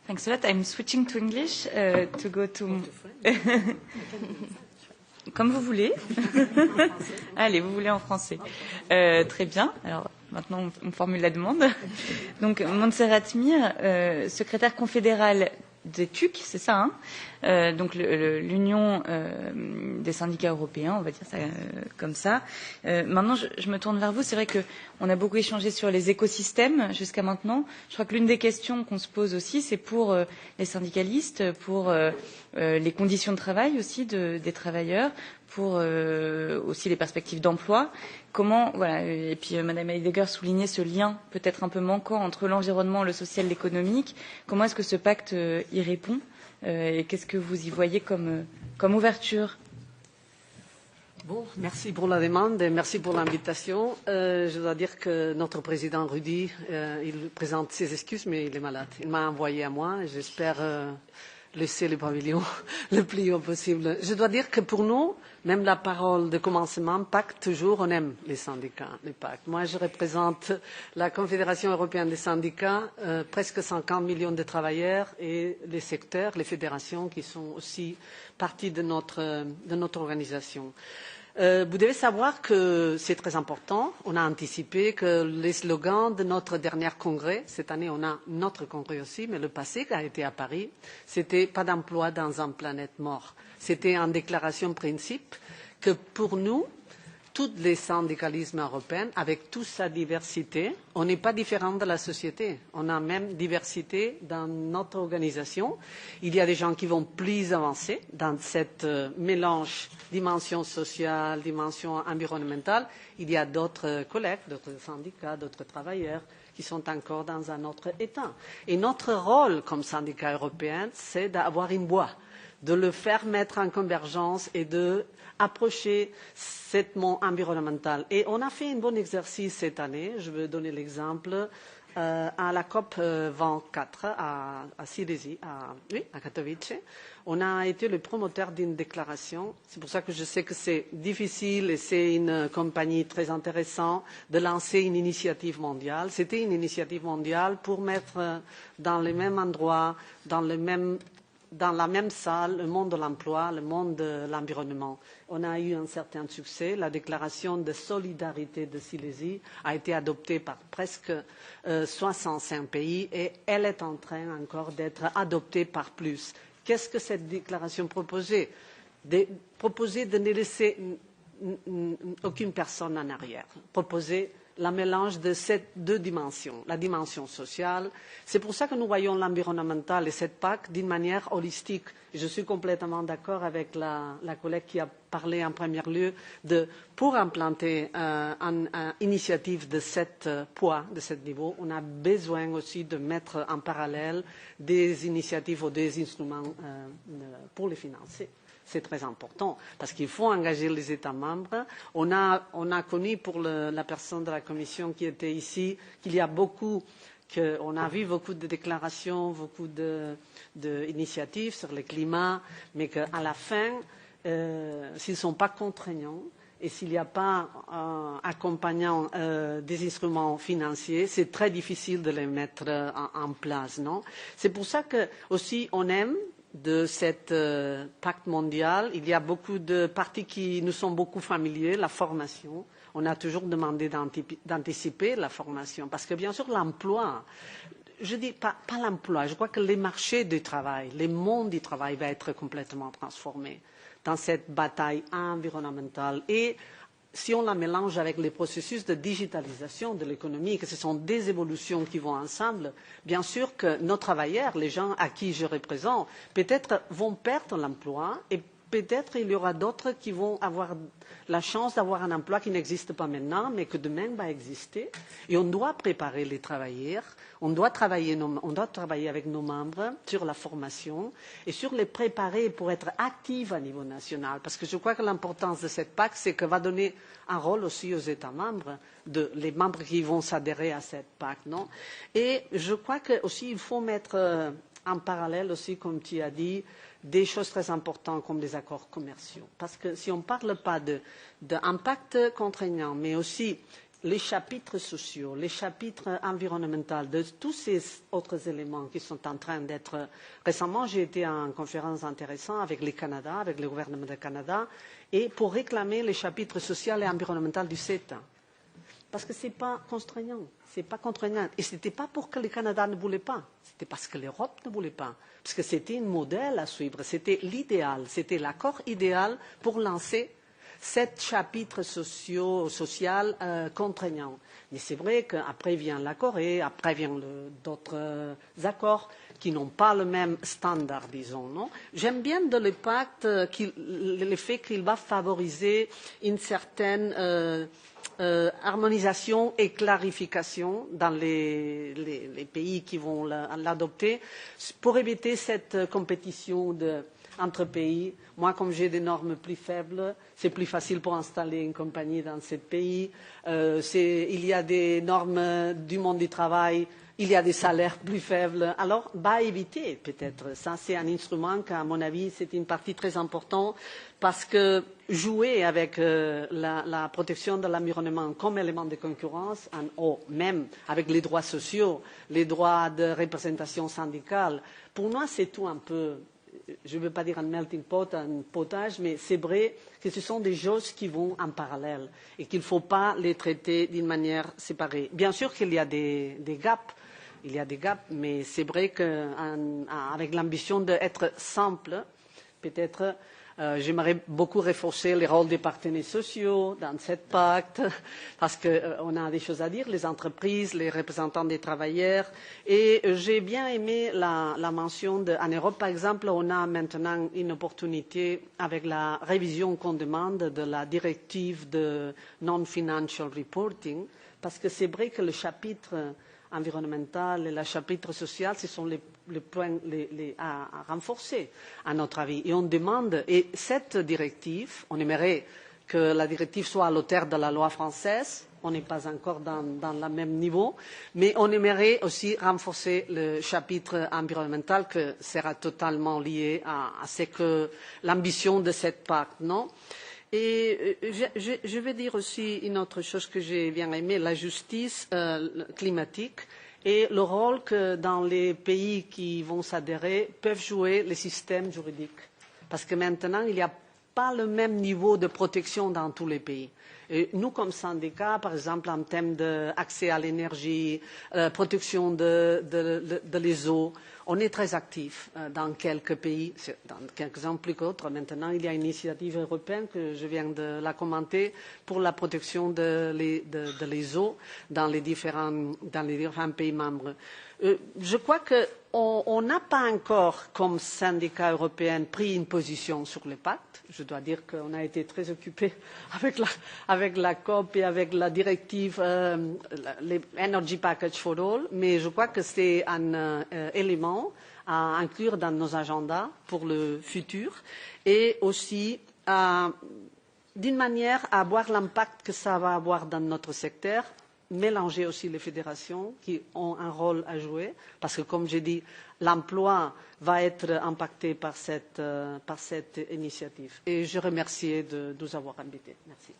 Thanks a lot. I'm switching to English to go to... Comme vous voulez. Allez, vous voulez en français. Très bien. Alors, maintenant, on formule la demande. Donc, Montserrat Mir, secrétaire confédérale des TUC, c'est ça, hein, donc l'Union des syndicats européens, on va dire ça comme ça. Maintenant, je me tourne vers vous. C'est vrai qu'on a beaucoup échangé sur les écosystèmes jusqu'à maintenant. Je crois que l'une des questions qu'on se pose aussi, c'est pour les syndicalistes, pour les conditions de travail aussi des travailleurs, pour aussi les perspectives d'emploi. Comment, voilà, et puis Madame Heidegger soulignait ce lien peut-être un peu manquant entre l'environnement, le social, l'économique. Comment est-ce que ce pacte y répond et qu'est-ce que vous y voyez comme ouverture? Bon, merci pour la demande et merci pour l'invitation. Je dois dire que notre président Rudy, il présente ses excuses, mais il est malade. Il m'a envoyé à moi et j'espère laisser le pavillon le plus haut possible. Je dois dire que pour nous, même la parole de commencement, pacte, toujours, on aime les syndicats, les pactes. Moi, je représente la Confédération européenne des syndicats, presque 50 millions de travailleurs et les secteurs, les fédérations qui sont aussi partie de notre organisation. Vous devez savoir que c'est très important. On a anticipé que les slogans de notre dernier congrès, cette année on a notre congrès aussi, mais le passé qui a été à Paris, c'était pas d'emploi dans une planète morte. C'était une déclaration de principe que pour nous, tous les syndicalismes européens, avec toute sa diversité, on n'est pas différent de la société. On a même diversité dans notre organisation. Il y a des gens qui vont plus avancer dans cette mélange dimension sociale, dimension environnementale. Il y a d'autres collègues, d'autres syndicats, d'autres travailleurs qui sont encore dans un autre état. Et notre rôle comme syndicat européen, c'est d'avoir une voix, de le faire mettre en convergence et de approcher ce monde environnemental. Et on a fait un bon exercice cette année. Je vais donner l'exemple à la COP 24 à Silésie, à Katowice. On a été le promoteur d'une déclaration. C'est pour ça que je sais que c'est difficile et c'est une compagnie très intéressante de lancer une initiative mondiale. C'était une initiative mondiale pour mettre dans le même endroit, dans la même salle, le monde de l'emploi, le monde de l'environnement. On a eu un certain succès. La déclaration de solidarité de Silésie a été adoptée par presque 65 pays et elle est en train encore d'être adoptée par plus. Qu'est-ce que cette déclaration proposait? Proposer de ne laisser aucune personne en arrière. Proposer le mélange de ces deux dimensions, la dimension sociale. C'est pour ça que nous voyons l'environnemental et cette PAC d'une manière holistique. Je suis complètement d'accord avec la collègue qui a parlé en premier lieu pour implanter une initiative de cet poids, de ce niveau, on a besoin aussi de mettre en parallèle des initiatives ou des instruments pour les financer. C'est très important parce qu'il faut engager les États membres. On a connu pour la personne de la Commission qui était ici qu'il y a on a vu beaucoup de déclarations, beaucoup d'initiatives sur le climat, mais qu'à la fin, s'ils ne sont pas contraignants et s'il n'y a pas accompagnant des instruments financiers, c'est très difficile de les mettre en place. C'est pour ça que aussi on aime de cet pacte mondial. Il y a beaucoup de parties qui nous sont beaucoup familiers, la formation. On a toujours demandé d'anticiper la formation parce que bien sûr l'emploi, je dis pas l'emploi, je crois que les marchés du travail, le monde du travail va être complètement transformé dans cette bataille environnementale et si on la mélange avec les processus de digitalisation de l'économie, que ce sont des évolutions qui vont ensemble, bien sûr que nos travailleurs, les gens à qui je représente, peut-être vont perdre l'emploi et peut-être il y aura d'autres qui vont avoir la chance d'avoir un emploi qui n'existe pas maintenant, mais que demain va exister. Et on doit préparer les travailleurs, on doit travailler avec nos membres sur la formation et sur les préparer pour être actifs à niveau national. Parce que je crois que l'importance de cette PAC, c'est qu'elle va donner un rôle aussi aux États membres, les membres qui vont s'adhérer à cette PAC. Et je crois qu'aussi il faut mettre en parallèle aussi, comme tu as dit, des choses très importantes comme les accords commerciaux. Parce que si on ne parle pas d'impact contraignant, mais aussi les chapitres sociaux, les chapitres environnementaux, de tous ces autres éléments qui sont en train d'être... Récemment, j'ai été en conférence intéressante avec le Canada, avec le gouvernement du Canada, et pour réclamer les chapitres sociaux et environnementaux du CETA. Parce que ce n'est pas contraignant. C'est pas contraignant. Et ce n'était pas pour que le Canada ne voulait pas. C'était parce que l'Europe ne voulait pas. Parce que c'était un modèle à suivre. C'était l'idéal. C'était l'accord idéal pour lancer 7 chapitres social contraignants. Mais c'est vrai qu'après vient l'accord et après viennent d'autres accords qui n'ont pas le même standard, disons. Non? J'aime bien de l'impact, le fait qu'il va favoriser une certaine harmonisation et clarification dans les pays qui vont l'adopter pour éviter cette compétition entre pays. Moi, comme j'ai des normes plus faibles, c'est plus facile pour installer une compagnie dans ce pays. Il y a des normes du monde du travail, il y a des salaires plus faibles. Alors, éviter peut-être. Ça, c'est un instrument qu'à mon avis, c'est une partie très importante parce que jouer avec la protection de l'environnement comme élément de concurrence, même avec les droits sociaux, les droits de représentation syndicale, pour moi, c'est tout un peu... Je ne veux pas dire un melting pot, un potage, mais c'est vrai que ce sont des choses qui vont en parallèle et qu'il ne faut pas les traiter d'une manière séparée. Bien sûr qu'il y a des gaps, mais c'est vrai qu'avec l'ambition d'être simple, peut-être j'aimerais beaucoup renforcer le rôle des partenaires sociaux dans cette pacte, parce qu'on a des choses à dire, les entreprises, les représentants des travailleurs. Et j'ai bien aimé la mention en Europe, par exemple, on a maintenant une opportunité avec la révision qu'on demande de la directive de non-financial reporting, parce que c'est vrai que le chapitre environnemental et le chapitre social, ce sont les points à renforcer, à notre avis. Et on demande, et cette directive, on aimerait que la directive soit à l'auteur de la loi française, on n'est pas encore dans le même niveau, mais on aimerait aussi renforcer le chapitre environnemental qui sera totalement lié à ce que l'ambition de cette pacte, non? Et je vais dire aussi une autre chose que j'ai bien aimée, la justice climatique et le rôle que dans les pays qui vont s'adhérer peuvent jouer les systèmes juridiques. Parce que maintenant, il n'y a pas le même niveau de protection dans tous les pays. Et nous, comme syndicat, par exemple, en termes d'accès à l'énergie, protection de les eaux, on est très actifs dans quelques pays, dans quelques-uns plus qu'autres. Maintenant, il y a une initiative européenne que je viens de la commenter pour la protection de les eaux dans les différents pays membres. Je crois qu'on n'a pas encore, comme syndicat européen, pris une position sur le pacte. Je dois dire qu'on a été très occupés avec la COP et avec la directive Energy Package for All, mais je crois que c'est un élément à inclure dans nos agendas pour le futur et aussi d'une manière à voir l'impact que ça va avoir dans notre secteur, mélanger aussi les fédérations qui ont un rôle à jouer, parce que comme j'ai dit, l'emploi va être impacté par cette initiative. Et je remercie de nous avoir invités. Merci.